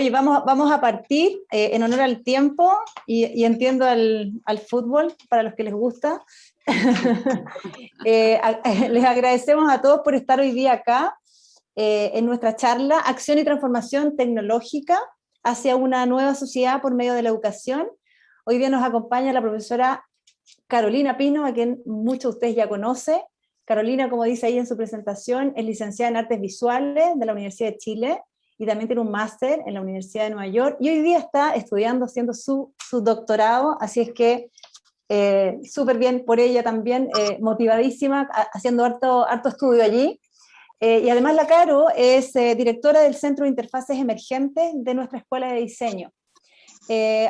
Oye, vamos a partir en honor al tiempo y entiendo al fútbol, para los que les gusta. Les agradecemos a todos por estar hoy día acá en nuestra charla Acción y Transformación Tecnológica hacia una nueva sociedad por medio de la educación. Hoy día nos acompaña la profesora Carolina Pino, a quien muchos de ustedes ya conocen. Carolina, como dice ahí en su presentación, es licenciada en Artes Visuales de la Universidad de Chile y también tiene un máster en la Universidad de Nueva York, y hoy día está estudiando, haciendo su doctorado, así es que súper bien por ella también, motivadísima, haciendo harto estudio allí. Y además la Caro es directora del Centro de Interfaces Emergentes de nuestra Escuela de Diseño.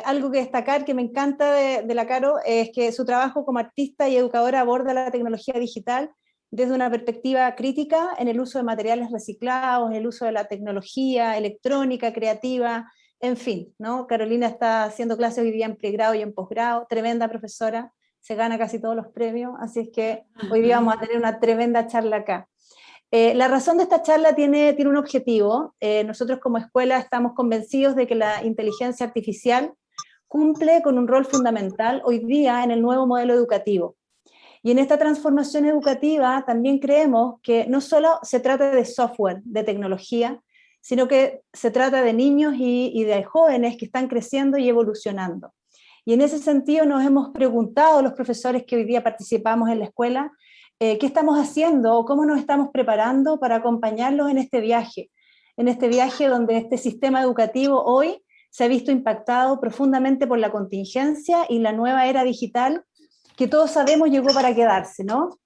Algo que destacar que me encanta de la Caro es que su trabajo como artista y educadora aborda la tecnología digital desde una perspectiva crítica en el uso de materiales reciclados, en el uso de la tecnología electrónica, creativa, en fin, ¿no? Carolina está haciendo clases hoy día en pregrado y en posgrado, tremenda profesora, se gana casi todos los premios, así es que hoy día vamos a tener una tremenda charla acá. La razón de esta charla tiene un objetivo. Nosotros como escuela estamos convencidos de que la inteligencia artificial cumple con un rol fundamental hoy día en el nuevo modelo educativo. Y en esta transformación educativa también creemos que no solo se trata de software, de tecnología, sino que se trata de niños y de jóvenes que están creciendo y evolucionando. Y en ese sentido nos hemos preguntado los profesores que hoy día participamos en la escuela, qué estamos haciendo o cómo nos estamos preparando para acompañarlos en este viaje donde este sistema educativo hoy se ha visto impactado profundamente por la contingencia y la nueva era digital que todos sabemos llegó para quedarse, ¿no?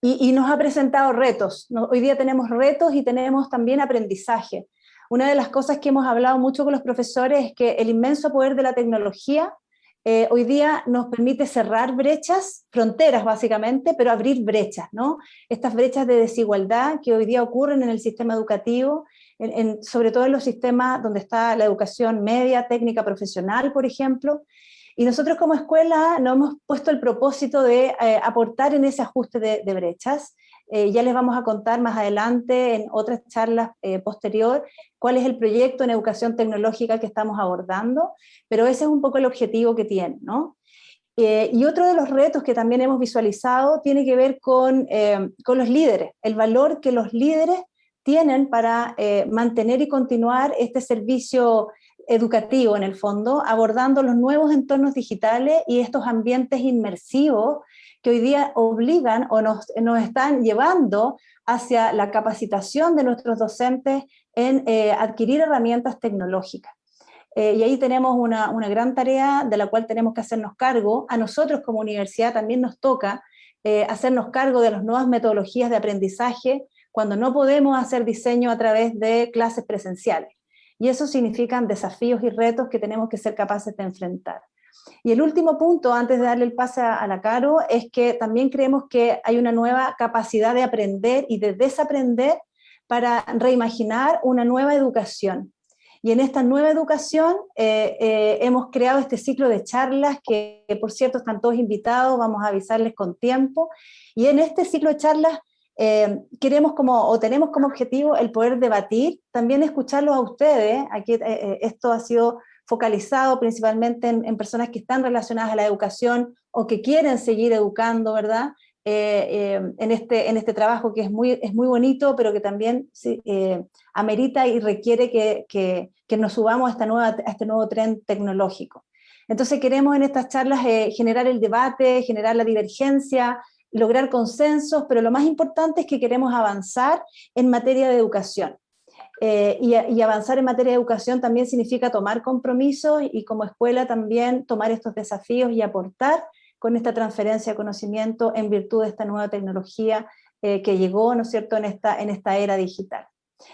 Y nos ha presentado retos, ¿no? Hoy día tenemos retos y tenemos también aprendizaje. Una de las cosas que hemos hablado mucho con los profesores es que el inmenso poder de la tecnología hoy día nos permite cerrar brechas, fronteras básicamente, pero abrir brechas, ¿no? Estas brechas de desigualdad que hoy día ocurren en el sistema educativo, sobre todo en los sistemas donde está la educación media, técnica, profesional, por ejemplo. Y nosotros como escuela nos hemos puesto el propósito de aportar en ese ajuste de brechas. Ya les vamos a contar más adelante en otras charlas posterior cuál es el proyecto en educación tecnológica que estamos abordando, pero ese es un poco el objetivo que tiene, ¿no? Y otro de los retos que también hemos visualizado tiene que ver con los líderes, el valor que los líderes tienen para mantener y continuar este servicio educativo en el fondo, abordando los nuevos entornos digitales y estos ambientes inmersivos que hoy día obligan o nos están llevando hacia la capacitación de nuestros docentes en adquirir herramientas tecnológicas. Y ahí tenemos una gran tarea de la cual tenemos que hacernos cargo. A nosotros como universidad también nos toca hacernos cargo de las nuevas metodologías de aprendizaje cuando no podemos hacer diseño a través de clases presenciales. Y eso significan desafíos y retos que tenemos que ser capaces de enfrentar. Y el último punto, antes de darle el pase a la Caro, es que también creemos que hay una nueva capacidad de aprender y de desaprender para reimaginar una nueva educación. Y en esta nueva educación hemos creado este ciclo de charlas que, por cierto, están todos invitados, vamos a avisarles con tiempo. Y en este ciclo de charlas queremos tenemos como objetivo el poder debatir, también escucharlos a ustedes. Aquí esto ha sido focalizado principalmente en personas que están relacionadas a la educación o que quieren seguir educando, ¿verdad? En este trabajo que es muy bonito, pero que también amerita y requiere que nos subamos a este nuevo tren tecnológico. Entonces queremos en estas charlas generar el debate, generar la divergencia, lograr consensos, pero lo más importante es que queremos avanzar en materia de educación. Y avanzar en materia de educación también significa tomar compromisos y como escuela también tomar estos desafíos y aportar con esta transferencia de conocimiento en virtud de esta nueva tecnología que llegó, ¿no es cierto?, en esta era digital.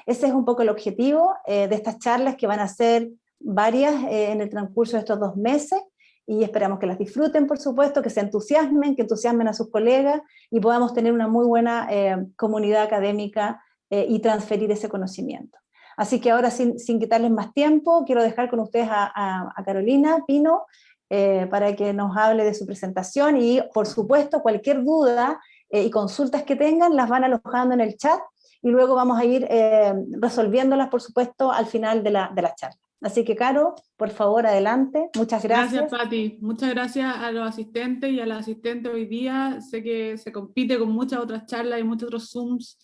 Ese es un poco el objetivo de estas charlas, que van a ser varias en el transcurso de estos 2 meses, y esperamos que las disfruten, por supuesto, que se entusiasmen, que entusiasmen a sus colegas y podamos tener una muy buena comunidad académica y transferir ese conocimiento. Así que ahora, sin quitarles más tiempo, quiero dejar con ustedes a Carolina Pino para que nos hable de su presentación y, por supuesto, cualquier duda y consultas que tengan las van alojando en el chat y luego vamos a ir resolviéndolas, por supuesto, al final de la charla. Así que, Caro, por favor, adelante. Muchas gracias. Gracias, Pati. Muchas gracias a los asistentes y a las asistentes hoy día. Sé que se compite con muchas otras charlas y muchos otros Zooms,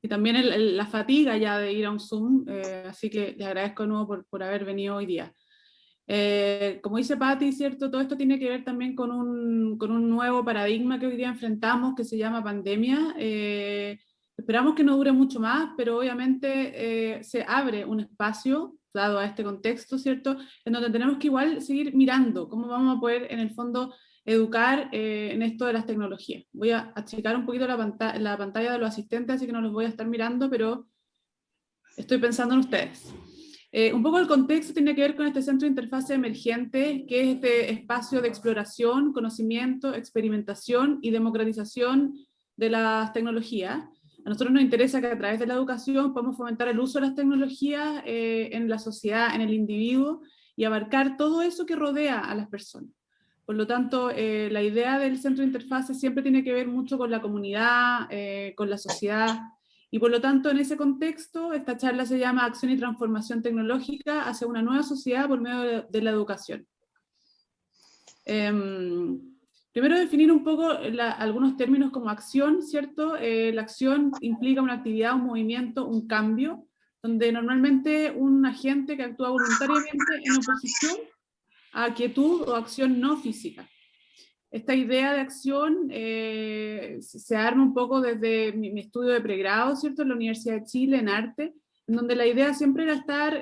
y también la fatiga ya de ir a un Zoom, así que les agradezco de nuevo por haber venido hoy día. Como dice Pati, ¿cierto? Todo esto tiene que ver también con un nuevo paradigma que hoy día enfrentamos, que se llama pandemia. Esperamos que no dure mucho más, pero obviamente se abre un espacio, dado a este contexto, ¿cierto?, en donde tenemos que igual seguir mirando cómo vamos a poder, en el fondo, educar en esto de las tecnologías. Voy a achicar un poquito la pantalla de los asistentes, así que no los voy a estar mirando, pero estoy pensando en ustedes. Un poco el contexto tiene que ver con este centro de interfase emergente, que es este espacio de exploración, conocimiento, experimentación y democratización de las tecnologías. A nosotros nos interesa que a través de la educación podamos fomentar el uso de las tecnologías en la sociedad, en el individuo, y abarcar todo eso que rodea a las personas. Por lo tanto, la idea del centro de interfase siempre tiene que ver mucho con la comunidad, con la sociedad, y por lo tanto, en ese contexto, esta charla se llama Acción y Transformación Tecnológica hacia una nueva sociedad por medio de la educación. Primero definir un poco algunos términos como acción, ¿cierto? La acción implica una actividad, un movimiento, un cambio, donde normalmente un agente que actúa voluntariamente en oposición a quietud o acción no física. Esta idea de acción se arma un poco desde mi estudio de pregrado, ¿cierto?, en la Universidad de Chile, en arte, en donde la idea siempre era estar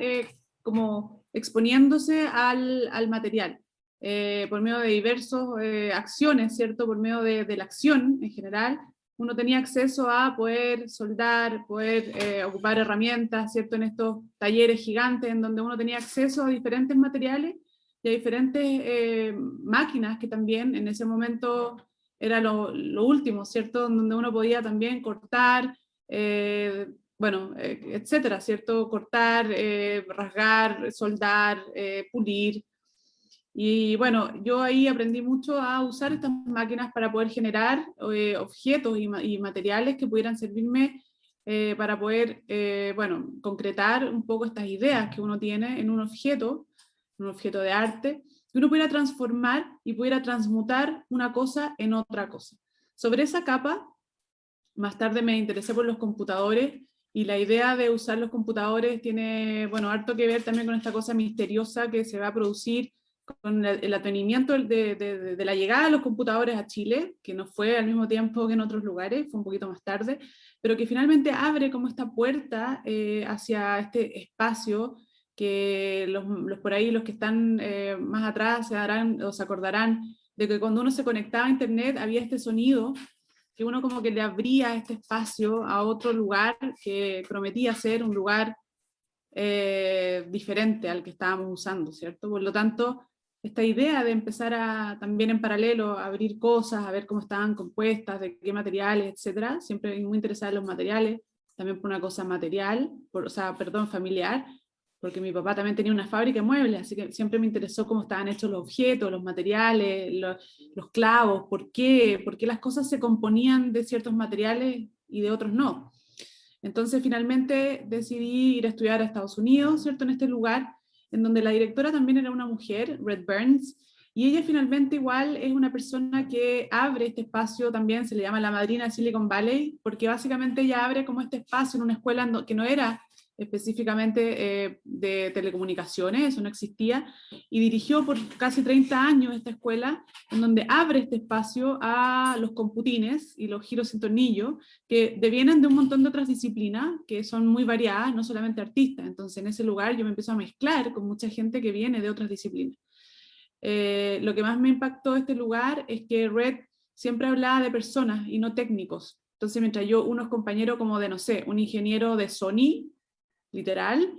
como exponiéndose al material, por medio de diversas acciones, ¿cierto?, por medio de la acción en general. Uno tenía acceso a poder soldar, poder ocupar herramientas, ¿cierto?, en estos talleres gigantes en donde uno tenía acceso a diferentes materiales y a diferentes máquinas que también en ese momento era lo último, ¿cierto? Donde uno podía también cortar, bueno, etcétera, ¿cierto? Cortar, rasgar, soldar, pulir. Y bueno, yo ahí aprendí mucho a usar estas máquinas para poder generar objetos y materiales que pudieran servirme para poder, bueno, concretar un poco estas ideas que uno tiene en un objeto de arte, que uno pudiera transformar y pudiera transmutar una cosa en otra cosa. Sobre esa capa, más tarde me interesé por los computadores, y la idea de usar los computadores tiene, bueno, harto que ver también con esta cosa misteriosa que se va a producir con el advenimiento de la llegada de los computadores a Chile, que no fue al mismo tiempo que en otros lugares, fue un poquito más tarde, pero que finalmente abre como esta puerta hacia este espacio que los por ahí, los que están más atrás, se darán o se acordarán de que cuando uno se conectaba a internet había este sonido que uno como que le abría este espacio a otro lugar que prometía ser un lugar diferente al que estábamos usando, ¿cierto? Por lo tanto, esta idea de empezar a también en paralelo a abrir cosas, a ver cómo estaban compuestas, de qué materiales, etcétera, siempre muy interesada en los materiales, también por una cosa material, o sea, perdón, familiar, porque mi papá también tenía una fábrica de muebles, así que siempre me interesó cómo estaban hechos los objetos, los materiales, los clavos, por qué las cosas se componían de ciertos materiales y de otros no. Entonces finalmente decidí ir a estudiar a Estados Unidos, ¿cierto?, en este lugar, en donde la directora también era una mujer, Red Burns, y ella finalmente igual es una persona que abre este espacio, también se le llama la madrina de Silicon Valley, porque básicamente ella abre como este espacio en una escuela que no era específicamente de telecomunicaciones, eso no existía, y dirigió por casi 30 años esta escuela, en donde abre este espacio a los computines y los giros sin tornillo, que devienen de un montón de otras disciplinas, que son muy variadas, no solamente artistas. Entonces en ese lugar yo me empiezo a mezclar con mucha gente que viene de otras disciplinas. Lo que más me impactó de este lugar es que Red siempre hablaba de personas y no técnicos. Entonces mientras unos compañeros como de, no sé, un ingeniero de Sony, literal,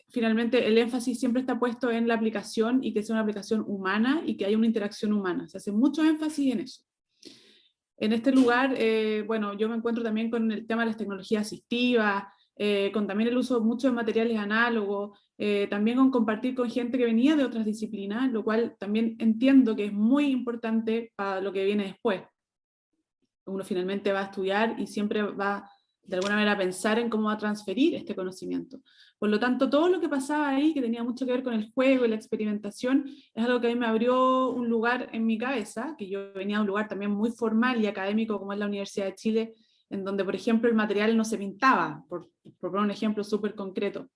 finalmente el énfasis siempre está puesto en la aplicación y que sea una aplicación humana y que haya una interacción humana. Se hace mucho énfasis en eso. En este lugar, bueno, yo me encuentro también con el tema de las tecnologías asistivas, con también el uso mucho de materiales análogos, también con compartir con gente que venía de otras disciplinas, lo cual también entiendo que es muy importante para lo que viene después. Uno finalmente va a estudiar y siempre va de alguna manera pensar en cómo va a transferir este conocimiento. Por lo tanto, todo lo que pasaba ahí, que tenía mucho que ver con el juego y la experimentación, es algo que a mí me abrió un lugar en mi cabeza, que yo venía de un lugar también muy formal y académico como es la Universidad de Chile, en donde, por ejemplo, el material no se pintaba, por poner un ejemplo súper concreto.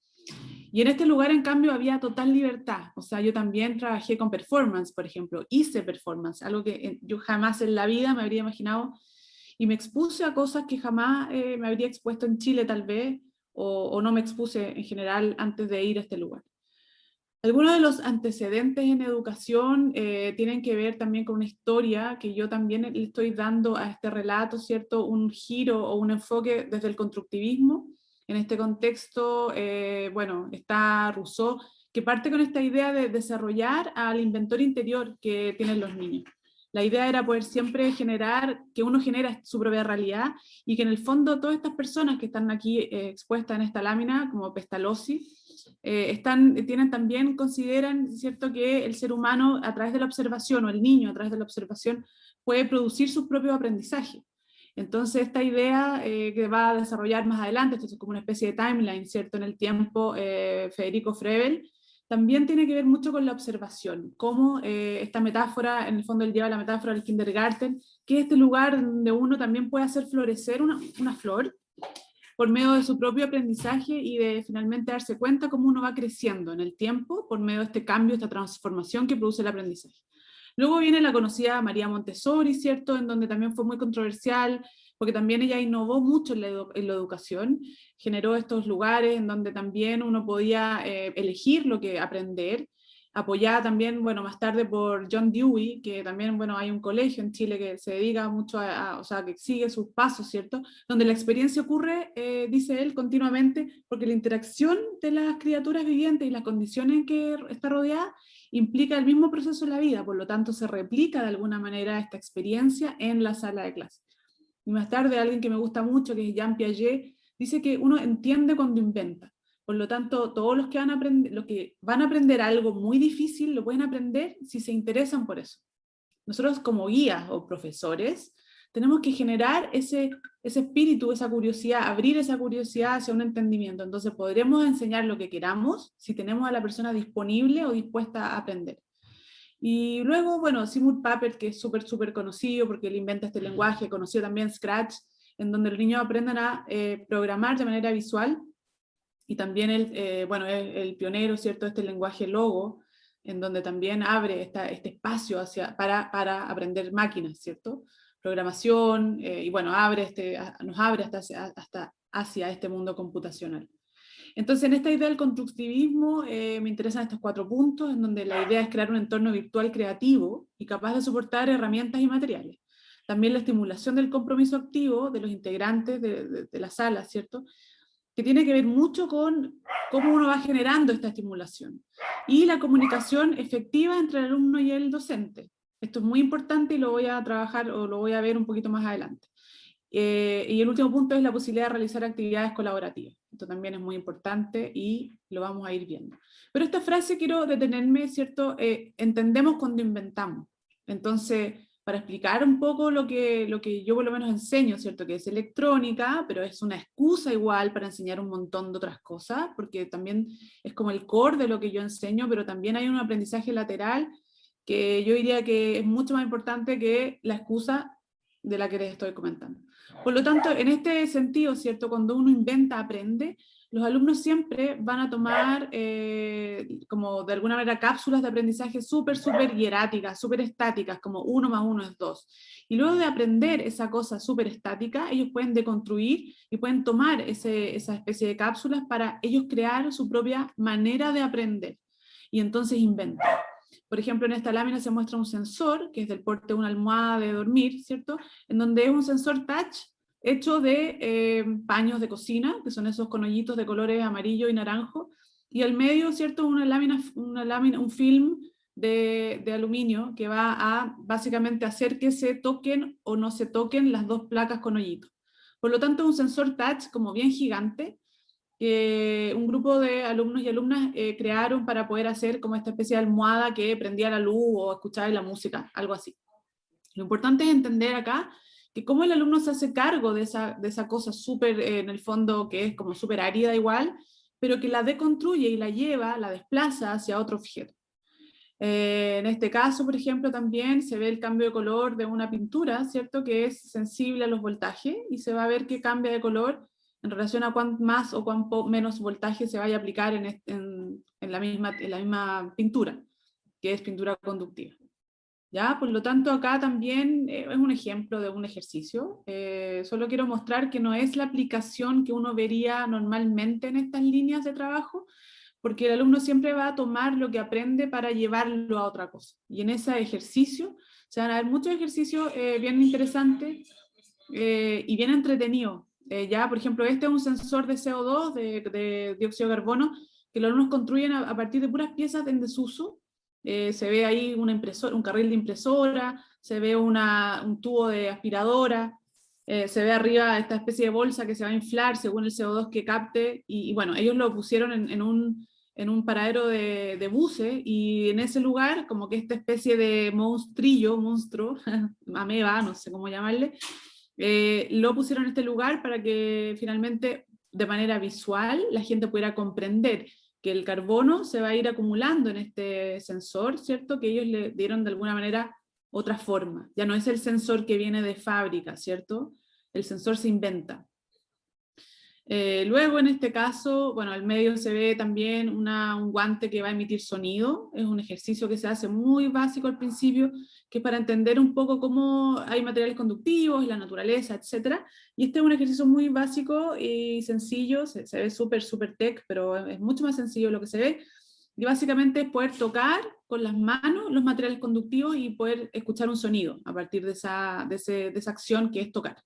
Y en este lugar, en cambio, había total libertad. O sea, yo también trabajé con performance, por ejemplo, hice performance, algo que yo jamás en la vida me habría imaginado, y me expuse a cosas que jamás me habría expuesto en Chile, tal vez, o no me expuse en general antes de ir a este lugar. Algunos de los antecedentes en educación tienen que ver también con una historia que yo también le estoy dando a este relato, ¿cierto? Un giro o un enfoque desde el constructivismo. En este contexto, bueno, está Rousseau, que parte con esta idea de desarrollar al inventor interior que tienen los niños. La idea era poder siempre generar, que uno genera su propia realidad y que en el fondo todas estas personas que están aquí expuestas en esta lámina, como Pestalozzi, tienen también, consideran, ¿cierto?, que el ser humano a través de la observación, o el niño a través de la observación, puede producir sus propios aprendizajes. Entonces esta idea que va a desarrollar más adelante, esto es como una especie de timeline, ¿cierto?, en el tiempo, Federico Frebel, también tiene que ver mucho con la observación, cómo esta metáfora, en el fondo él lleva la metáfora del kindergarten, que es este lugar donde uno también puede hacer florecer una flor, por medio de su propio aprendizaje y de finalmente darse cuenta cómo uno va creciendo en el tiempo por medio de este cambio, esta transformación que produce el aprendizaje. Luego viene la conocida María Montessori, ¿cierto?, en donde también fue muy controversial, porque también ella innovó mucho en la educación, generó estos lugares en donde también uno podía elegir lo que aprender, apoyada también, bueno, más tarde por John Dewey, que también, bueno, hay un colegio en Chile que se dedica mucho o sea, que sigue sus pasos, ¿cierto?, donde la experiencia ocurre, dice él, continuamente, porque la interacción de las criaturas vivientes y las condiciones en que está rodeada implica el mismo proceso en la vida, por lo tanto se replica de alguna manera esta experiencia en la sala de clase. Y más tarde alguien que me gusta mucho, que es Jean Piaget, dice que uno entiende cuando inventa. Por lo tanto, todos los que van a aprender algo muy difícil, lo pueden aprender si se interesan por eso. Nosotros como guías o profesores, tenemos que generar ese espíritu, esa curiosidad, abrir esa curiosidad hacia un entendimiento. Entonces podremos enseñar lo que queramos si tenemos a la persona disponible o dispuesta a aprender. Y luego, bueno, Seymour Papert, que es súper conocido porque él inventa este lenguaje, conoció también Scratch, en donde los niños aprenden a programar de manera visual, y también él, bueno, es el pionero, ¿cierto?, de este lenguaje Logo, en donde también abre este espacio para aprender máquinas, ¿cierto?, programación, y bueno, nos abre hasta hacia este mundo computacional. Entonces, en esta idea del constructivismo me interesan estos 4 puntos, en donde la idea es crear un entorno virtual creativo y capaz de soportar herramientas y materiales. También la estimulación del compromiso activo de los integrantes de la sala, ¿cierto?, que tiene que ver mucho con cómo uno va generando esta estimulación. Y la comunicación efectiva entre el alumno y el docente. Esto es muy importante y lo voy a trabajar o lo voy a ver un poquito más adelante. Y el último punto es la posibilidad de realizar actividades colaborativas. Esto también es muy importante y lo vamos a ir viendo. Pero esta frase quiero detenerme, ¿cierto? Entendemos cuando inventamos. Entonces, para explicar un poco lo que yo por lo menos enseño, ¿cierto?, que es electrónica, pero es una excusa igual para enseñar un montón de otras cosas, porque también es como el core de lo que yo enseño, pero también hay un aprendizaje lateral que yo diría que es mucho más importante que la excusa de la que les estoy comentando. Por lo tanto, en este sentido, ¿cierto?, cuando uno inventa, aprende, los alumnos siempre van a tomar como de alguna manera cápsulas de aprendizaje súper hieráticas, súper estáticas, como 1 más 1 es 2. Y luego de aprender esa cosa súper estática, ellos pueden deconstruir y pueden tomar esa especie de cápsulas para ellos crear su propia manera de aprender. Y entonces inventan. Por ejemplo, en esta lámina se muestra un sensor, que es del porte de una almohada de dormir, ¿cierto?, en donde es un sensor touch hecho de paños de cocina, que son esos con hoyitos de colores amarillo y naranjo, y al medio, ¿cierto?, una lámina, un film de aluminio que va a básicamente hacer que se toquen o no se toquen las 2 placas con hoyitos. Por lo tanto, un sensor touch como bien gigante, que un grupo de alumnos y alumnas crearon para poder hacer como esta especie de almohada que prendía la luz o escuchar la música, algo así. Lo importante es entender acá que cómo el alumno se hace cargo de esa cosa súper, en el fondo, que es como súper árida igual, pero que la deconstruye y la lleva, la desplaza hacia otro objeto. En este caso, por ejemplo, también se ve el cambio de color de una pintura, ¿cierto? Que es sensible a los voltajes, y se va a ver que cambia de color en relación a cuán más o cuán menos voltaje se vaya a aplicar en la misma pintura, que es pintura conductiva. ¿Ya? Por lo tanto, acá también es un ejemplo de un ejercicio. Solo quiero mostrar que no es la aplicación que uno vería normalmente en estas líneas de trabajo, porque el alumno siempre va a tomar lo que aprende para llevarlo a otra cosa. Y en ese ejercicio se van a ver muchos ejercicios bien interesantes y bien entretenidos. Ya, por ejemplo, este es un sensor de CO2, de dióxido de carbono, que los alumnos construyen a partir de puras piezas en desuso. Se ve ahí una impresora, un carril de impresora, se ve un tubo de aspiradora, se ve arriba esta especie de bolsa que se va a inflar según el CO2 que capte, y bueno, ellos lo pusieron en un paradero de buses, y en ese lugar, como que esta especie de monstruo, ameba, no sé cómo llamarle, lo pusieron en este lugar para que finalmente, de manera visual, la gente pudiera comprender que el carbono se va a ir acumulando en este sensor, ¿cierto? Que ellos le dieron de alguna manera otra forma. Ya no es el sensor que viene de fábrica, ¿cierto? El sensor se inventa. Luego, en este caso, bueno, al medio se ve también un guante que va a emitir sonido. Es un ejercicio que se hace muy básico al principio, que es para entender un poco cómo hay materiales conductivos, la naturaleza, etc. Y este es un ejercicio muy básico y sencillo, se ve súper tech, pero es mucho más sencillo de lo que se ve. Y básicamente es poder tocar con las manos los materiales conductivos y poder escuchar un sonido a partir de esa acción que es tocar.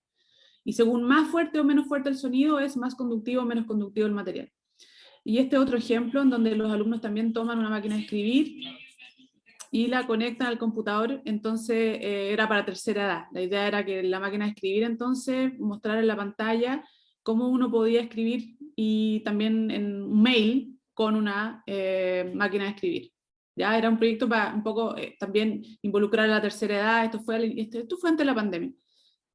Y según más fuerte o menos fuerte el sonido, es más conductivo o menos conductivo el material. Y este otro ejemplo, en donde los alumnos también toman una máquina de escribir y la conectan al computador, entonces era para tercera edad. La idea era que la máquina de escribir entonces mostrara en la pantalla cómo uno podía escribir, y también en un mail con una máquina de escribir. Ya era un proyecto para un poco también involucrar a la tercera edad. Esto fue antes de la pandemia,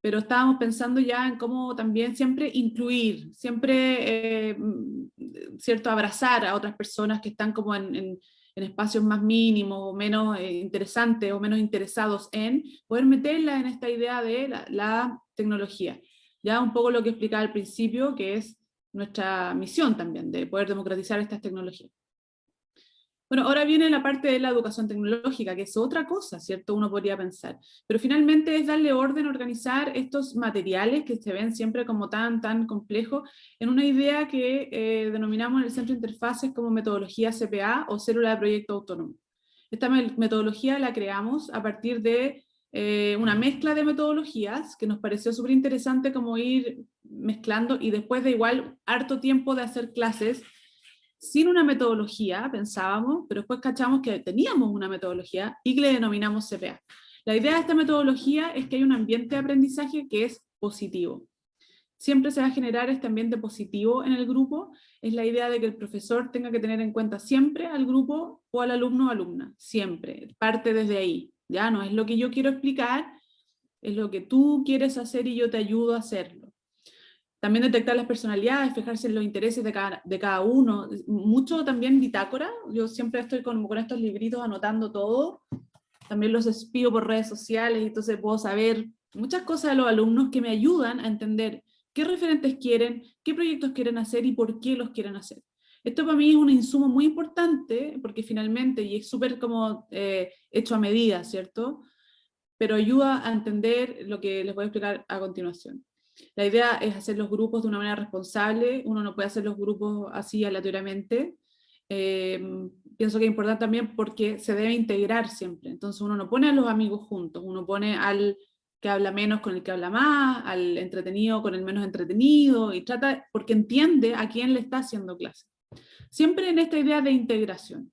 pero estábamos pensando ya en cómo también siempre incluir, siempre, ¿cierto?, abrazar a otras personas que están como en espacios más mínimos o menos interesantes o menos interesados en poder meterla en esta idea de la tecnología. Ya un poco lo que explicaba al principio, que es nuestra misión también, de poder democratizar estas tecnologías. Bueno, ahora viene la parte de la educación tecnológica, que es otra cosa, ¿cierto? Uno podría pensar. Pero finalmente es darle orden, organizar estos materiales que se ven siempre como tan complejos, en una idea que denominamos en el Centro de Interfaces como metodología CPA o célula de proyecto autónomo. Esta metodología la creamos a partir de una mezcla de metodologías que nos pareció súper interesante como ir mezclando, y después de igual harto tiempo de hacer clases sin una metodología, pensábamos, pero después cachamos que teníamos una metodología y que le denominamos CPA. La idea de esta metodología es que hay un ambiente de aprendizaje que es positivo. Siempre se va a generar este ambiente positivo en el grupo. Es la idea de que el profesor tenga que tener en cuenta siempre al grupo o al alumno o alumna, siempre, parte desde ahí. Ya no es lo que yo quiero explicar, es lo que tú quieres hacer y yo te ayudo a hacerlo. También detectar las personalidades, fijarse en los intereses de cada uno. Mucho también bitácora. Yo siempre estoy con estos libritos anotando todo. También los espío por redes sociales, y entonces puedo saber muchas cosas de los alumnos que me ayudan a entender qué referentes quieren, qué proyectos quieren hacer y por qué los quieren hacer. Esto para mí es un insumo muy importante, porque finalmente, y es súper como hecho a medida, ¿cierto? Pero ayuda a entender lo que les voy a explicar a continuación. La idea es hacer los grupos de una manera responsable. Uno no puede hacer los grupos así aleatoriamente. Pienso que es importante también porque se debe integrar siempre. Entonces uno no pone a los amigos juntos, uno pone al que habla menos con el que habla más, al entretenido con el menos entretenido, y trata, porque entiende a quién le está haciendo clase. Siempre en esta idea de integración.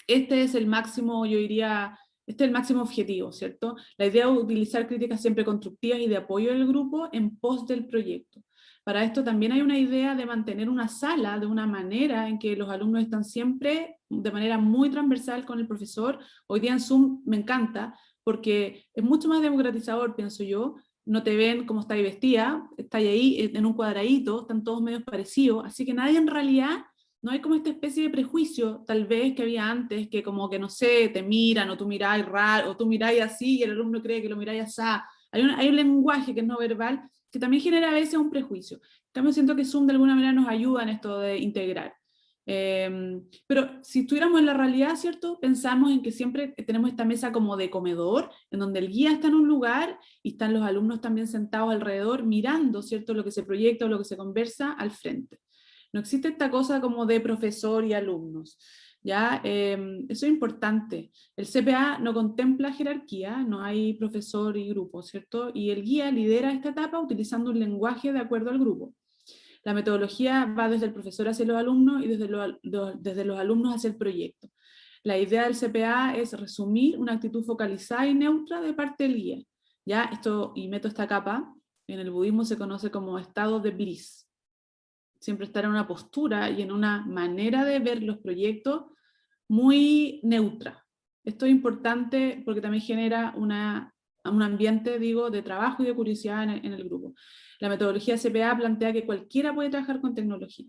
Este es el máximo, yo diría, este es el máximo objetivo, ¿cierto? La idea es utilizar críticas siempre constructivas y de apoyo del grupo en pos del proyecto. Para esto también hay una idea de mantener una sala de una manera en que los alumnos están siempre de manera muy transversal con el profesor. Hoy día en Zoom me encanta porque es mucho más democratizador, pienso yo, no te ven cómo estás vestida, estás ahí en un cuadradito, están todos medios parecidos, así que nadie en realidad, no hay como esta especie de prejuicio, tal vez que había antes, que como que, no sé, te miran, o tú miráis raro, o tú miráis así, y el alumno cree que lo miráis así. Hay un lenguaje que es no verbal, que también genera a veces un prejuicio. También siento que Zoom de alguna manera nos ayuda en esto de integrar. Pero si estuviéramos en la realidad, ¿cierto? Pensamos en que siempre tenemos esta mesa como de comedor, en donde el guía está en un lugar y están los alumnos también sentados alrededor mirando, ¿cierto? Lo que se proyecta o lo que se conversa al frente. No existe esta cosa como de profesor y alumnos, ¿ya? Eso es importante. El CPA no contempla jerarquía, no hay profesor y grupo, ¿cierto? Y el guía lidera esta etapa utilizando un lenguaje de acuerdo al grupo. La metodología va desde el profesor hacia los alumnos y desde los alumnos hacia el proyecto. La idea del CPA es resumir una actitud focalizada y neutra de parte del guía. ¿Ya? Esto, y meto esta capa, en el budismo se conoce como estado de bliss. Siempre estar en una postura y en una manera de ver los proyectos muy neutra. Esto es importante porque también genera un ambiente, digo, de trabajo y de curiosidad en el grupo. La metodología CPA plantea que cualquiera puede trabajar con tecnología.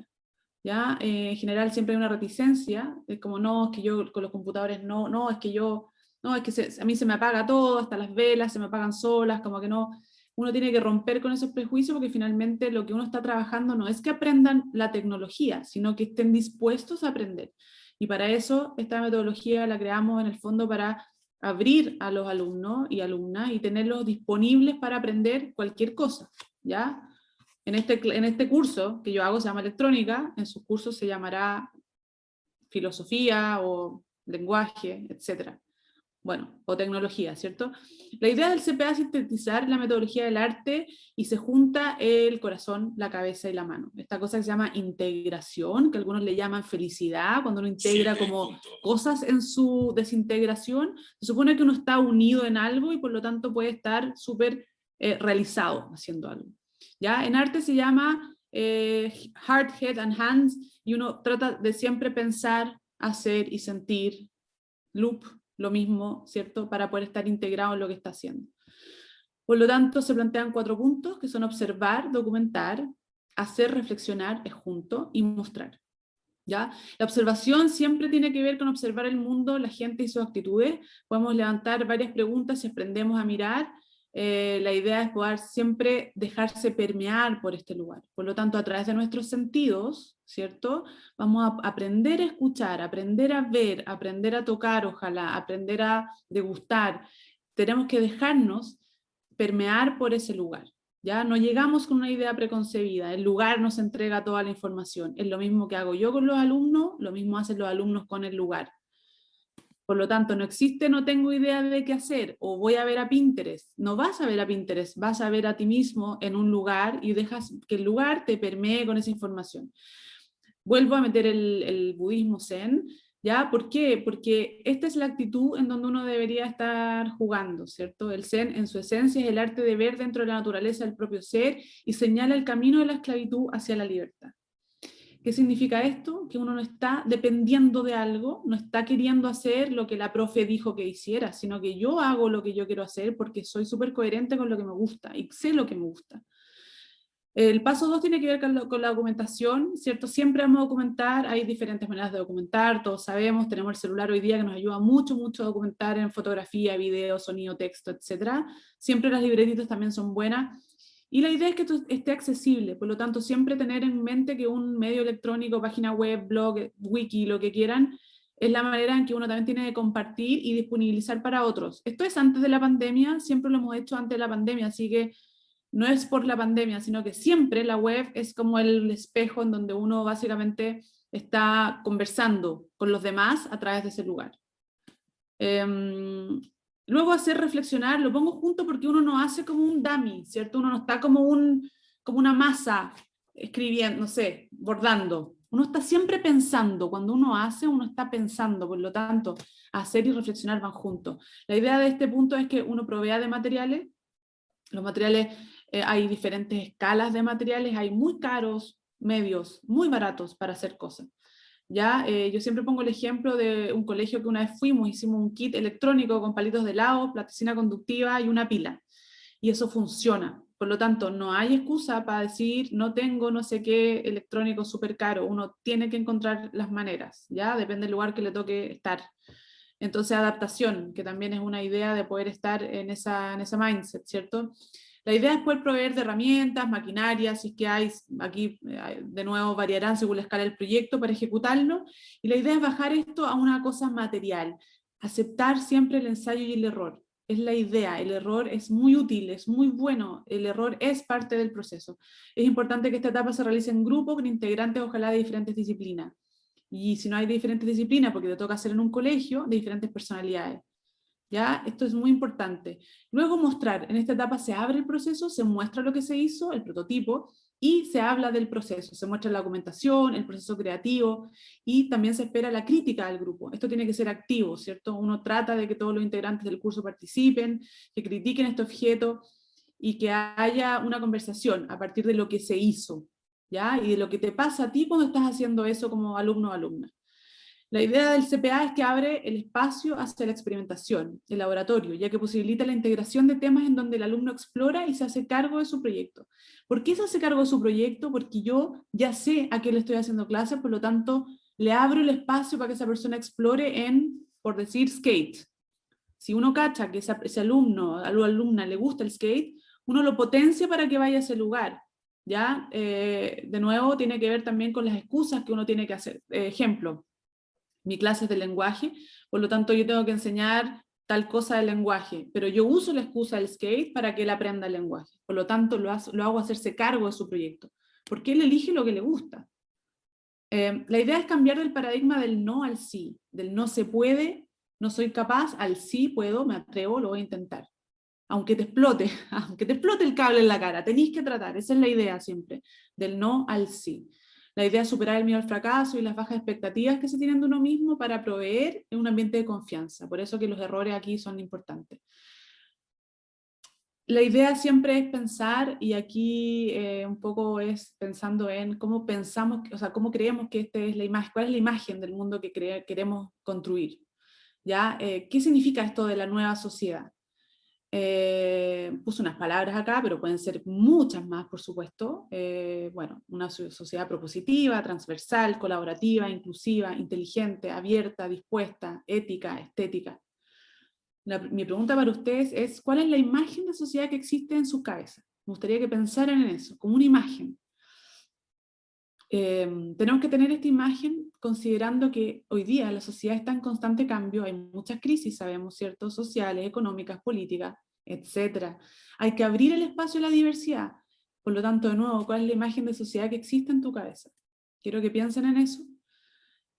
¿Ya? En general siempre hay una reticencia, es como, no, es que yo con los computadores no, es que yo, no, es que a mí se me apaga todo, hasta las velas se me apagan solas, como que no. Uno tiene que romper con esos prejuicios porque finalmente lo que uno está trabajando no es que aprendan la tecnología, sino que estén dispuestos a aprender. Y para eso esta metodología la creamos en el fondo para abrir a los alumnos y alumnas y tenerlos disponibles para aprender cualquier cosa, ¿ya? En este curso que yo hago se llama electrónica, en sus cursos se llamará filosofía o lenguaje, etc. Bueno, o tecnología, ¿cierto? La idea del CPA es sintetizar la metodología del arte y se junta el corazón, la cabeza y la mano. Esta cosa que se llama integración, que algunos le llaman felicidad, cuando uno integra como cosas en su desintegración, se supone que uno está unido en algo y por lo tanto puede estar súper realizado haciendo algo. ¿Ya? En arte se llama Heart, Head and Hands y uno trata de siempre pensar, hacer y sentir, loop, lo mismo, ¿cierto? Para poder estar integrado en lo que está haciendo. Por lo tanto, se plantean 4 puntos, que son observar, documentar, hacer, reflexionar, es junto, y mostrar. ¿Ya? La observación siempre tiene que ver con observar el mundo, la gente y sus actitudes. Podemos levantar varias preguntas si aprendemos a mirar. La idea es poder siempre dejarse permear por este lugar. Por lo tanto, a través de nuestros sentidos, ¿cierto? Vamos a aprender a escuchar, aprender a ver, aprender a tocar, ojalá, aprender a degustar. Tenemos que dejarnos permear por ese lugar. ¿Ya? No llegamos con una idea preconcebida, el lugar nos entrega toda la información. Es lo mismo que hago yo con los alumnos, lo mismo hacen los alumnos con el lugar. Por lo tanto, no existe, no tengo idea de qué hacer, o voy a ver a Pinterest. No vas a ver a Pinterest, vas a ver a ti mismo en un lugar y dejas que el lugar te permee con esa información. Vuelvo a meter el budismo zen, ¿ya? ¿Por qué? Porque esta es la actitud en donde uno debería estar jugando, ¿cierto? El zen en su esencia es el arte de ver dentro de la naturaleza el propio ser y señala el camino de la esclavitud hacia la libertad. ¿Qué significa esto? Que uno no está dependiendo de algo, no está queriendo hacer lo que la profe dijo que hiciera, sino que yo hago lo que yo quiero hacer porque soy súper coherente con lo que me gusta y sé lo que me gusta. El paso 2 tiene que ver con la documentación, ¿cierto? Siempre vamos a documentar, hay diferentes maneras de documentar, todos sabemos, tenemos el celular hoy día que nos ayuda mucho a documentar en fotografía, video, sonido, texto, etc. Siempre las libretitas también son buenas. Y la idea es que esto esté accesible, por lo tanto siempre tener en mente que un medio electrónico, página web, blog, wiki, lo que quieran, es la manera en que uno también tiene de compartir y disponibilizar para otros. Esto es antes de la pandemia, siempre lo hemos hecho antes de la pandemia, así que no es por la pandemia, sino que siempre la web es como el espejo en donde uno básicamente está conversando con los demás a través de ese lugar. Luego hacer reflexionar, lo pongo junto porque uno no hace como un dummy, ¿cierto? Uno no está como una masa escribiendo, no sé, bordando. Uno está siempre pensando, cuando uno hace, uno está pensando, por lo tanto, hacer y reflexionar van juntos. La idea de este punto es que uno provea de materiales, los materiales, hay diferentes escalas de materiales, hay muy caros, medios, muy baratos para hacer cosas. ¿Ya? Yo siempre pongo el ejemplo de un colegio que una vez fuimos, hicimos un kit electrónico con palitos de helado, plasticina conductiva y una pila. y eso funciona. Por lo tanto, no hay excusa para decir, no tengo no sé qué electrónico súper caro, uno tiene que encontrar las maneras, ¿ya? Depende del lugar que le toque estar. Entonces, adaptación, que también es una idea de poder estar en esa mindset, ¿cierto? La idea es poder proveer de herramientas, maquinarias, si es que hay, aquí de nuevo variarán según la escala del proyecto para ejecutarlo, y la idea es bajar esto a una cosa material, aceptar siempre el ensayo y el error. Es la idea, el error es muy útil, es muy bueno, el error es parte del proceso. Es importante que esta etapa se realice en grupo con integrantes ojalá de diferentes disciplinas. Y si no hay de diferentes disciplinas, porque te toca hacer en un colegio, de diferentes personalidades. ¿Ya? Esto es muy importante. Luego mostrar, en esta etapa se abre el proceso, se muestra lo que se hizo, el prototipo, y se habla del proceso, se muestra la documentación, el proceso creativo, y también se espera la crítica al grupo. Esto tiene que ser activo, ¿cierto? Uno trata de que todos los integrantes del curso participen, que critiquen este objeto, y que haya una conversación a partir de lo que se hizo, ¿ya? Y de lo que te pasa a ti cuando estás haciendo eso como alumno o alumna. La idea del CPA es que abre el espacio hacia la experimentación, el laboratorio, ya que posibilita la integración de temas en donde el alumno explora y se hace cargo de su proyecto. ¿Por qué se hace cargo de su proyecto? Porque yo ya sé a qué le estoy haciendo clases, por lo tanto, le abro el espacio para que esa persona explore en, por decir, skate. Si uno cacha que ese alumno, a la alumna le gusta el skate, uno lo potencia para que vaya a ese lugar. ¿Ya? De nuevo, tiene que ver también con las excusas que uno tiene que hacer. Ejemplo, mi clase es de lenguaje, por lo tanto yo tengo que enseñar tal cosa del lenguaje, pero yo uso la excusa del skate para que él aprenda el lenguaje, por lo tanto lo hago hacerse cargo de su proyecto, porque él elige lo que le gusta. La idea es cambiar del paradigma del no al sí, del no se puede, no soy capaz, al sí puedo, me atrevo, lo voy a intentar. Aunque te explote, aunque te explote el cable en la cara, tenéis que tratar, esa es la idea siempre, del no al sí. La idea es superar el miedo al fracaso y las bajas expectativas que se tienen de uno mismo para proveer en un ambiente de confianza. Por eso que los errores aquí son importantes. La idea siempre es pensar, y aquí un poco es pensando en cómo pensamos, o sea, cómo creemos que esta es la imagen, cuál es la imagen del mundo que queremos construir. ¿Ya? ¿Qué significa esto de la nueva sociedad? Puse unas palabras acá, pero pueden ser muchas más, por supuesto. Bueno, una sociedad propositiva, transversal, colaborativa, inclusiva, inteligente, abierta, dispuesta, ética, estética. Mi pregunta para ustedes es, ¿cuál es la imagen de sociedad que existe en su cabeza? Me gustaría que pensaran en eso, como una imagen. Tenemos que tener esta imagen considerando que hoy día la sociedad está en constante cambio, hay muchas crisis, sabemos, ¿cierto? Sociales, económicas, políticas, etc. Hay que abrir el espacio a la diversidad. Por lo tanto, de nuevo, ¿cuál es la imagen de sociedad que existe en tu cabeza? Quiero que piensen en eso.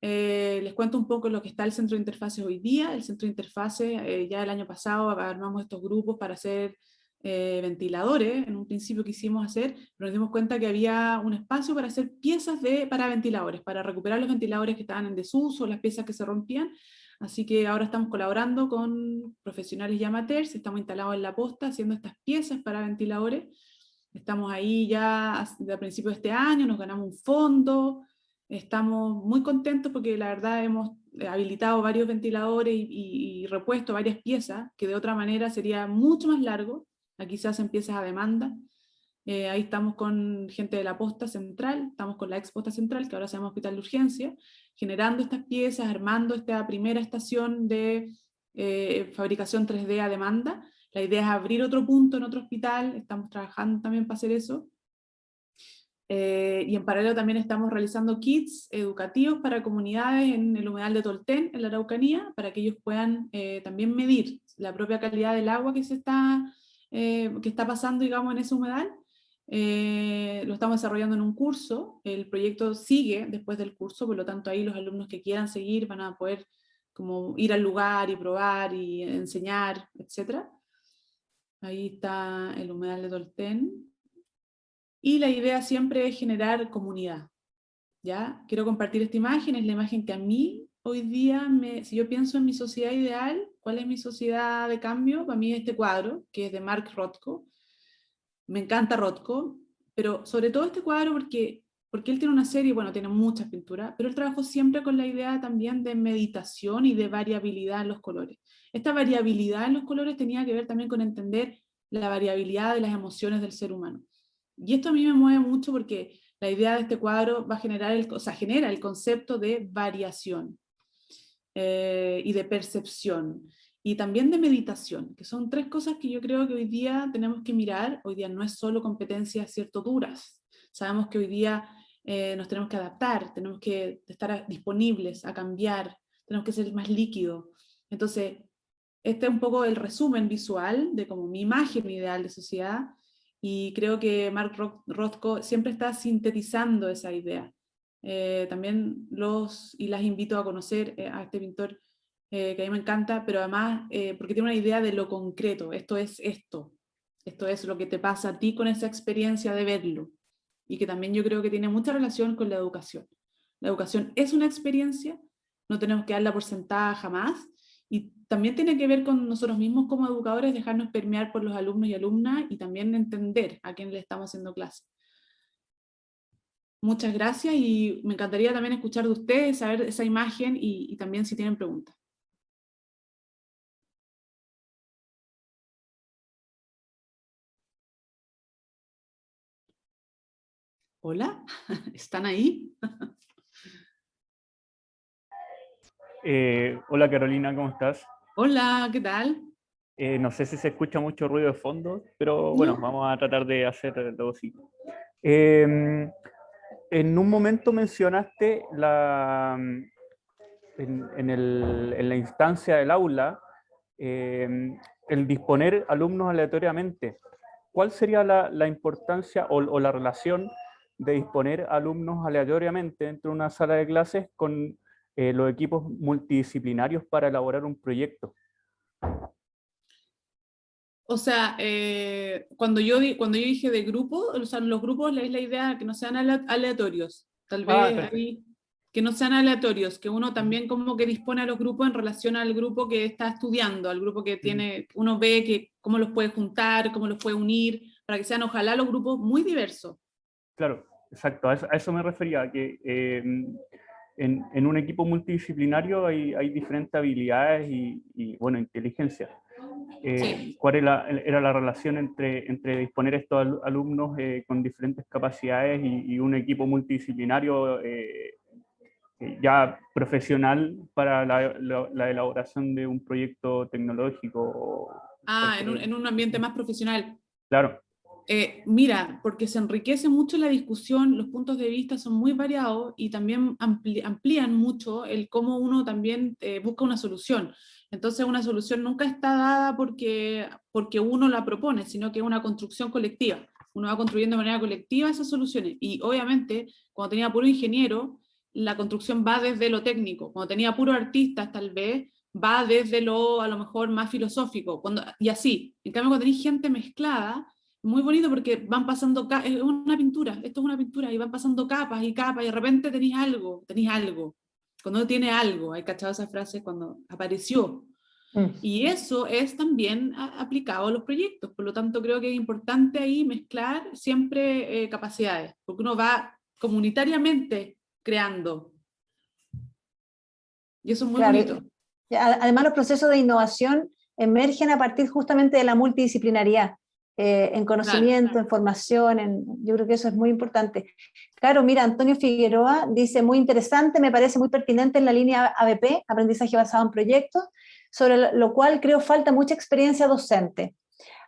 Les cuento un poco lo que está el centro de interfaces hoy día. El centro de interfaces, ya el año pasado armamos estos grupos para hacer ventiladores, en un principio quisimos hacer, pero nos dimos cuenta que había un espacio para hacer piezas para ventiladores, para recuperar los ventiladores que estaban en desuso, las piezas que se rompían, así que ahora estamos colaborando con profesionales y amateurs, estamos instalados en La Posta haciendo estas piezas para ventiladores, estamos ahí ya a principios de este año, nos ganamos un fondo, estamos muy contentos porque la verdad hemos habilitado varios ventiladores y repuesto varias piezas, que de otra manera sería mucho más largo. Aquí se hacen piezas a demanda. Ahí estamos con gente de la Posta Central, estamos con la ex Posta Central, que ahora se llama Hospital de Urgencia, generando estas piezas, armando esta primera estación de fabricación 3D a demanda. La idea es abrir otro punto en otro hospital, estamos trabajando también para hacer eso. Y en paralelo también estamos realizando kits educativos para comunidades en el humedal de Tolten, en la Araucanía, para que ellos puedan también medir la propia calidad del agua que está pasando, digamos, en ese humedal. Lo estamos desarrollando en un curso, el proyecto sigue después del curso, por lo tanto ahí los alumnos que quieran seguir van a poder como ir al lugar y probar y enseñar, etc. Ahí está el humedal de Tolten. Y la idea siempre es generar comunidad, ¿ya? Quiero compartir esta imagen, es la imagen que a mí hoy día, si yo pienso en mi sociedad ideal, ¿cuál es mi sociedad de cambio? Para mí este cuadro, que es de Mark Rothko. Me encanta Rothko, pero sobre todo este cuadro porque él tiene una serie, bueno, tiene muchas pinturas, pero él trabajó siempre con la idea también de meditación y de variabilidad en los colores. Esta variabilidad en los colores tenía que ver también con entender la variabilidad de las emociones del ser humano. Y esto a mí me mueve mucho porque la idea de este cuadro va a generar genera el concepto de variación y de percepción y también de meditación, que son tres cosas que yo creo que hoy día tenemos que mirar. Hoy día no es solo competencias, cierto, duras. Sabemos que hoy día nos tenemos que adaptar, tenemos que estar disponibles a cambiar, tenemos que ser más líquidos. Entonces, este es un poco el resumen visual de como mi imagen ideal de sociedad, y creo que Mark Rothko siempre está sintetizando esa idea. También y las invito a conocer a este pintor que a mí me encanta, pero además porque tiene una idea de lo concreto. Esto es lo que te pasa a ti con esa experiencia de verlo, y que también yo creo que tiene mucha relación con la educación. La educación es una experiencia, no tenemos que darla por sentada jamás, y también tiene que ver con nosotros mismos como educadores, dejarnos permear por los alumnos y alumnas, y también entender a quién le estamos haciendo clase. Muchas gracias, y me encantaría también escuchar de ustedes, saber esa imagen, y también si tienen preguntas. Hola, ¿están ahí? Hola Carolina, ¿cómo estás? Hola, ¿qué tal? No sé si se escucha mucho ruido de fondo, pero bueno, ¿No? vamos a tratar de hacer lo posible. En un momento mencionaste en la instancia del aula el disponer alumnos aleatoriamente. ¿Cuál sería la importancia o la relación de disponer alumnos aleatoriamente dentro de una sala de clases con los equipos multidisciplinarios para elaborar un proyecto? O sea, cuando yo dije de grupo, o sea, los grupos es la idea que no sean aleatorios. Tal vez Perfecto. ahí, que no sean aleatorios, que uno también como que dispone a los grupos en relación al grupo que está estudiando, al grupo que tiene, uno ve que cómo los puede juntar, cómo los puede unir, para que sean ojalá los grupos muy diversos. Claro, exacto, a eso me refería, que en un equipo multidisciplinario hay diferentes habilidades y bueno, inteligencia. Sí. ¿Cuál era la relación entre disponer estos alumnos con diferentes capacidades y un equipo multidisciplinario ya profesional para la elaboración de un proyecto tecnológico? Ah, en un ambiente más profesional. Claro. Mira, porque se enriquece mucho la discusión, los puntos de vista son muy variados, y también amplían mucho el cómo uno también busca una solución. Entonces una solución nunca está dada porque uno la propone, sino que es una construcción colectiva. Uno va construyendo de manera colectiva esas soluciones, y obviamente cuando tenía puro ingeniero, la construcción va desde lo técnico. Cuando tenía puro artistas, tal vez va desde a lo mejor más filosófico, y así. En cambio, cuando tenéis gente mezclada, muy bonito porque van pasando, es una pintura, esto es una pintura, y van pasando capas y capas, y de repente tenéis algo. Cuando uno tiene algo, hay cachado esa frase, cuando apareció. Y eso es también aplicado a los proyectos, por lo tanto creo que es importante ahí mezclar siempre capacidades, porque uno va comunitariamente creando. Y eso es muy Claro, bonito. además los procesos de innovación emergen a partir justamente de la multidisciplinariedad, en Claro. conocimiento, en formación, yo creo que eso es muy importante. Claro, mira, Antonio Figueroa dice, muy interesante, me parece muy pertinente en la línea ABP, aprendizaje basado en proyectos, sobre lo cual creo falta mucha experiencia docente.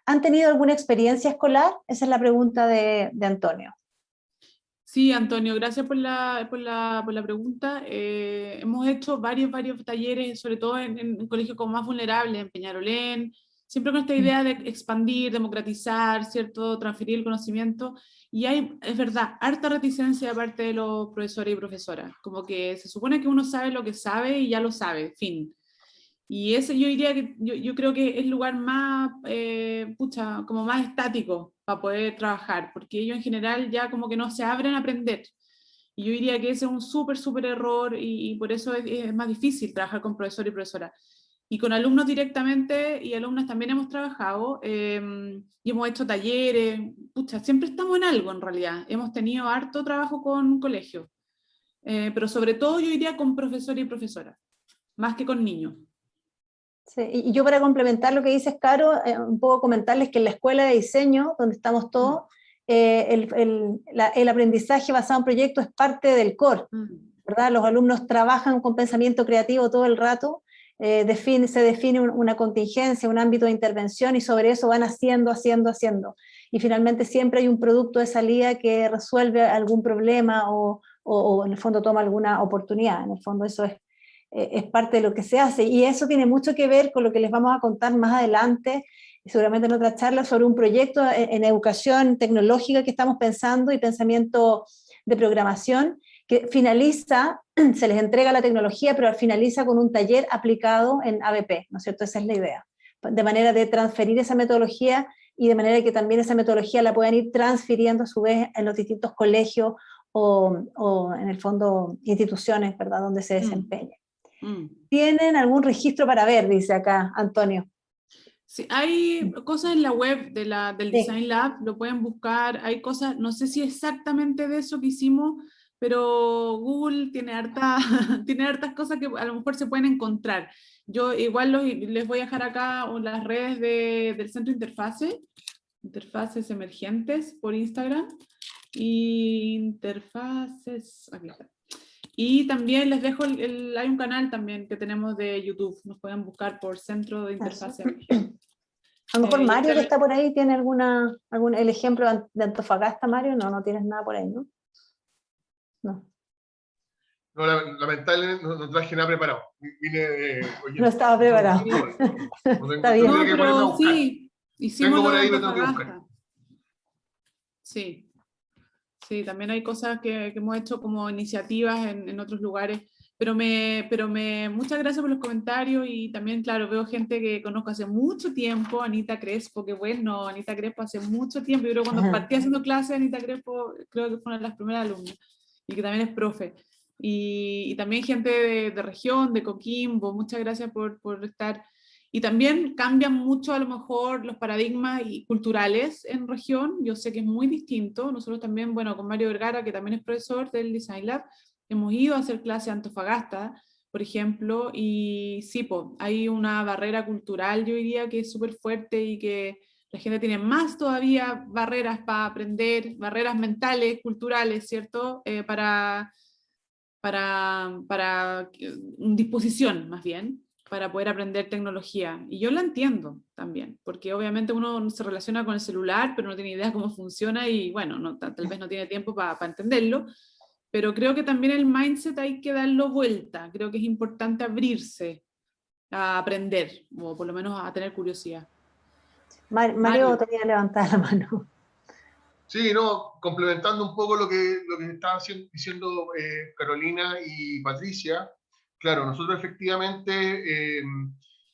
¿Han tenido alguna experiencia escolar? Esa es la pregunta de Antonio. Sí, Antonio, gracias por la pregunta. Hemos hecho varios talleres, sobre todo en colegios como más vulnerables, en Peñarolén, siempre con esta idea de expandir, democratizar, ¿cierto? Transferir el conocimiento. Y es verdad, harta reticencia de parte de los profesores y profesoras. Como que se supone que uno sabe lo que sabe y ya lo sabe, fin. Y ese yo diría que yo creo que es el lugar más, como más estático para poder trabajar, porque ellos en general ya como que no se abren a aprender. Y yo diría que ese es un súper error, y por eso es más difícil trabajar con profesor y profesora. Y con alumnos directamente y alumnas también hemos trabajado, y hemos hecho talleres, siempre estamos en algo en realidad. Hemos tenido harto trabajo con colegios, pero sobre todo yo diría con profesor y profesora, más que con niños. Sí, y yo para complementar lo que dices, Caro, un poco comentarles que en la escuela de diseño, donde estamos todos, el aprendizaje basado en proyectos es parte del core, ¿verdad? Los alumnos trabajan con pensamiento creativo todo el rato, se define una contingencia, un ámbito de intervención, y sobre eso van haciendo. Y finalmente siempre hay un producto de salida que resuelve algún problema o en el fondo toma alguna oportunidad. En el fondo eso es parte de lo que se hace, y eso tiene mucho que ver con lo que les vamos a contar más adelante, seguramente en otra charla, sobre un proyecto en educación tecnológica que estamos pensando, y pensamiento de programación, que finaliza, se les entrega la tecnología, pero finaliza con un taller aplicado en ABP, ¿no es cierto? Esa es la idea, de manera de transferir esa metodología, y de manera que también esa metodología la puedan ir transfiriendo a su vez en los distintos colegios o en el fondo instituciones, ¿verdad?, donde se desempeña. ¿Tienen algún registro para ver?, dice acá Antonio. Sí, hay cosas en la web del Design Lab, lo pueden buscar, hay cosas, no sé si exactamente de eso que hicimos, pero Google tiene hartas cosas que a lo mejor se pueden encontrar. Yo igual les voy a dejar acá las redes del Centro Interfaces Emergentes por Instagram, y Interfaces, aquí está. Y también les dejo, hay un canal también que tenemos de YouTube, nos pueden buscar por Centro de Interfaz Emergente. A lo mejor Mario, que está por ahí, tiene el ejemplo de Antofagasta. Mario, no tienes nada por ahí, ¿no? No, lamentablemente no traje nada preparado. no estaba preparado. Está bien. No, pero sí, hicimos lo de Antofagasta. Sí. Sí, también hay cosas que hemos hecho como iniciativas en otros lugares, pero muchas gracias por los comentarios, y también, claro, veo gente que conozco hace mucho tiempo, Anita Crespo, que bueno, Anita Crespo hace mucho tiempo, yo creo que cuando partí haciendo clases, Anita Crespo creo que fue una de las primeras alumnas, y que también es profe, y también gente de región, de Coquimbo, muchas gracias por estar. Y también cambian mucho a lo mejor los paradigmas culturales en región, yo sé que es muy distinto. Nosotros también, bueno, con Mario Vergara, que también es profesor del Design Lab, hemos ido a hacer clase a Antofagasta, por ejemplo, y sí, hay una barrera cultural, yo diría, que es súper fuerte, y que la gente tiene más todavía barreras para aprender, barreras mentales, culturales, ¿cierto? Para disposición, más bien, para poder aprender tecnología. Y yo la entiendo también, porque obviamente uno se relaciona con el celular, pero no tiene idea cómo funciona, y bueno, tal vez no tiene tiempo para entenderlo, pero creo que también el mindset hay que darlo vuelta. Creo que es importante abrirse a aprender, o por lo menos a tener curiosidad. Mario tenía levantada la mano. Sí, no, complementando un poco lo que estaban diciendo Carolina y Patricia. Claro, nosotros efectivamente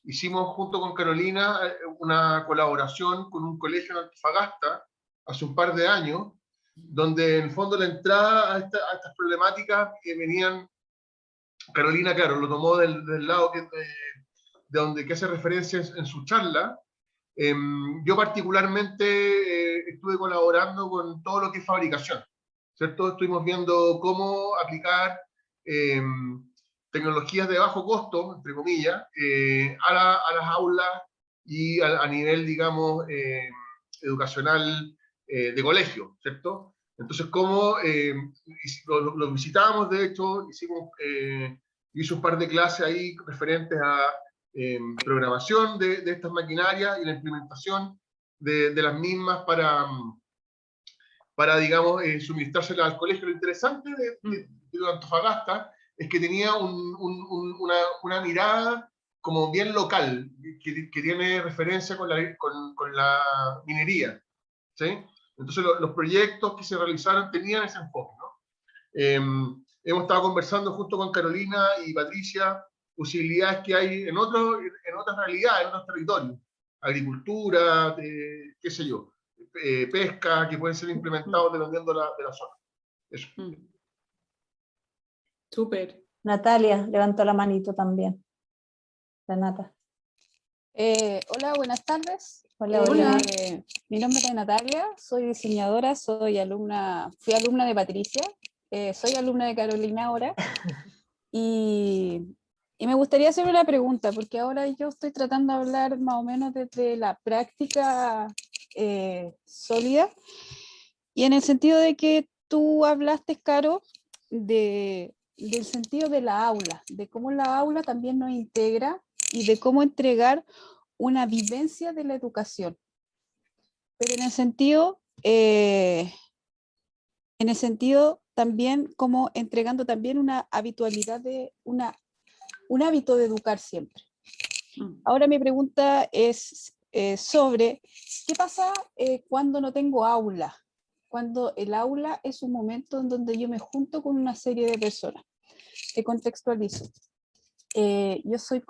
hicimos junto con Carolina una colaboración con un colegio en Antofagasta hace un par de años, donde en el fondo la entrada a estas problemáticas que venían, Carolina, claro, lo tomó del lado de donde que hace referencia en su charla. Yo particularmente estuve colaborando con todo lo que es fabricación, ¿cierto? Estuvimos viendo cómo aplicar tecnologías de bajo costo, entre comillas, a las aulas y a nivel, digamos, educacional de colegio, ¿cierto? Entonces, cómo lo visitábamos, de hecho, hice un par de clases ahí referentes a programación de estas maquinarias y la implementación de las mismas para digamos, suministrárselas al colegio. Lo interesante de Antofagasta es que tenía una mirada como bien local, que tiene referencia con la minería, ¿sí? Entonces los proyectos que se realizaron tenían ese enfoque, ¿no? Hemos estado conversando junto con Carolina y Patricia posibilidades que hay en otras realidades, en otros territorios, agricultura, qué sé yo, pesca, que pueden ser implementados dependiendo de la zona. Eso. Súper. Natalia levantó la manito también. La Nata. Hola, buenas tardes. Hola. Mi nombre es Natalia, soy diseñadora, fui alumna de Patricia, soy alumna de Carolina ahora, y Y me gustaría hacer una pregunta, porque ahora yo estoy tratando de hablar más o menos desde la práctica sólida, y en el sentido de que tú hablaste, Caro, del sentido de la aula, de cómo la aula también nos integra y de cómo entregar una vivencia de la educación. Pero en el sentido también como entregando también una habitualidad un hábito de educar siempre. Ahora mi pregunta es sobre qué pasa cuando no tengo aula, cuando el aula es un momento en donde yo me junto con una serie de personas. Te contextualizo. Yo soy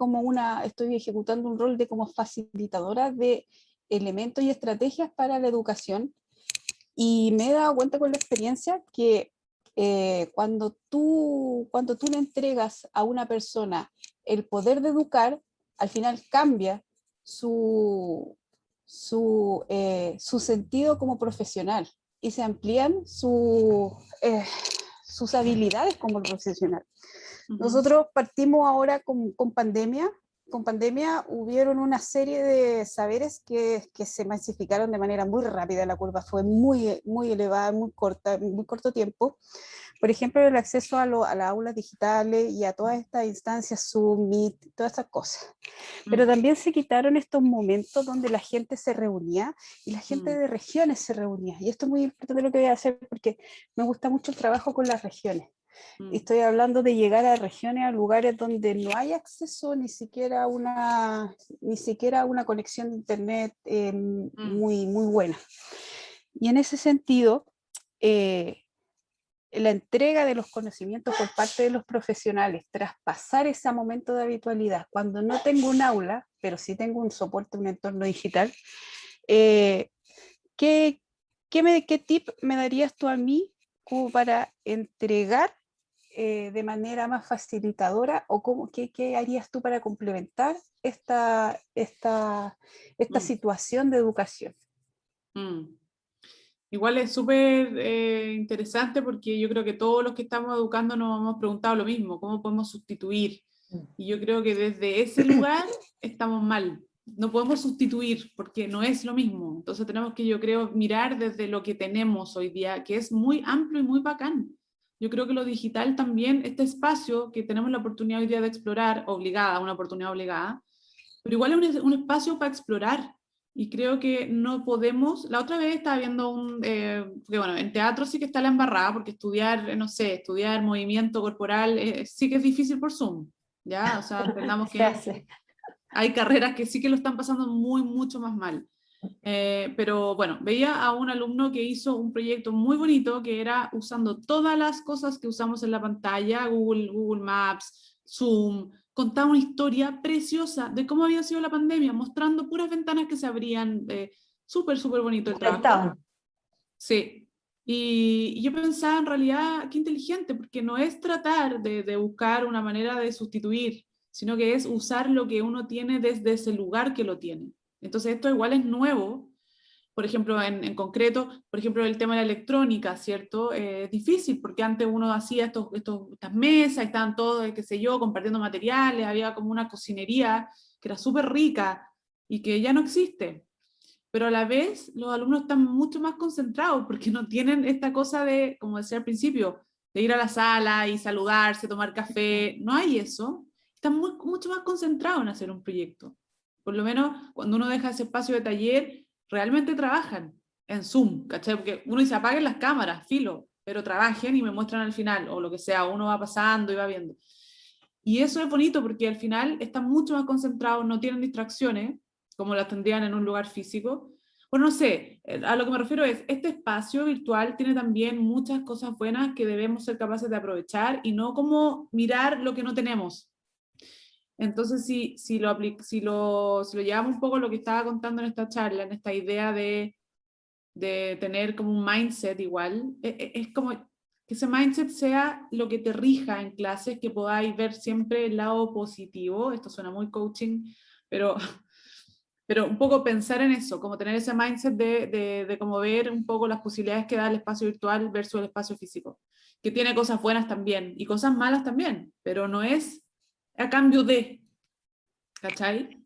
estoy ejecutando un rol de como facilitadora de elementos y estrategias para la educación, y me he dado cuenta con la experiencia que cuando tú le entregas a una persona el poder de educar, al final cambia su sentido como profesional y se amplían sus habilidades como profesional. Nosotros partimos ahora con pandemia. Con pandemia hubieron una serie de saberes que se masificaron de manera muy rápida. La curva fue muy, muy elevada, muy corta, en muy corto tiempo. Por ejemplo, el acceso a las aulas digitales y a todas estas instancias, Zoom, Meet, todas estas cosas. Pero también se quitaron estos momentos donde la gente se reunía y la gente de regiones se reunía. Y esto es muy importante lo que voy a hacer, porque me gusta mucho el trabajo con las regiones. Estoy hablando de llegar a regiones, a lugares donde no hay acceso ni siquiera a una conexión de internet muy, muy buena. Y en ese sentido, la entrega de los conocimientos por parte de los profesionales, traspasar ese momento de habitualidad, cuando no tengo un aula, pero sí tengo un soporte, un entorno digital, ¿qué tip me darías tú a mí como para entregar de manera más facilitadora, o qué harías tú para complementar esta situación de educación? Igual es súper interesante, porque yo creo que todos los que estamos educando nos hemos preguntado lo mismo: ¿cómo podemos sustituir? Y yo creo que desde ese lugar estamos mal. No podemos sustituir porque no es lo mismo. Entonces tenemos que, yo creo, mirar desde lo que tenemos hoy día, que es muy amplio y muy bacán. Yo creo que lo digital también, este espacio que tenemos la oportunidad hoy día de explorar, una oportunidad obligada, pero igual es un espacio para explorar. Y creo que no podemos. La otra vez estaba viendo que bueno, en teatro sí que está la embarrada, porque estudiar movimiento corporal sí que es difícil por Zoom, ¿ya? O sea, entendamos que hay carreras que sí que lo están pasando mucho más mal. Pero bueno, veía a un alumno que hizo un proyecto muy bonito, que era usando todas las cosas que usamos en la pantalla, Google Maps, Zoom. Contaba una historia preciosa de cómo había sido la pandemia, mostrando puras ventanas que se abrían. Súper bonito el trabajo. Sí. Y yo pensaba, en realidad, qué inteligente, porque no es tratar de buscar una manera de sustituir, sino que es usar lo que uno tiene desde ese lugar que lo tiene. Entonces esto igual es nuevo. Por ejemplo, en concreto, por ejemplo, el tema de la electrónica, ¿cierto? Es difícil, porque antes uno hacía estas mesas, y estaban todos, qué sé yo, compartiendo materiales, había como una cocinería que era súper rica y que ya no existe. Pero a la vez los alumnos están mucho más concentrados, porque no tienen esta cosa de, como decía al principio, de ir a la sala y saludarse, tomar café. No hay eso. Están mucho más concentrados en hacer un proyecto. Por lo menos cuando uno deja ese espacio de taller, realmente trabajan en Zoom, ¿cachai? Porque uno dice: apaguen las cámaras, filo, pero trabajen y me muestran al final, o lo que sea, uno va pasando y va viendo. Y eso es bonito, porque al final están mucho más concentrados, no tienen distracciones, como las tendrían en un lugar físico. Bueno, no sé, a lo que me refiero es, este espacio virtual tiene también muchas cosas buenas que debemos ser capaces de aprovechar, y no como mirar lo que no tenemos. Entonces, si lo llevamos un poco a lo que estaba contando en esta charla, en esta idea de tener como un mindset igual, es como que ese mindset sea lo que te rija en clases, que podáis ver siempre el lado positivo. Esto suena muy coaching, pero un poco pensar en eso, como tener ese mindset de como ver un poco las posibilidades que da el espacio virtual versus el espacio físico, que tiene cosas buenas también y cosas malas también, pero no es a cambio de, ¿cachai?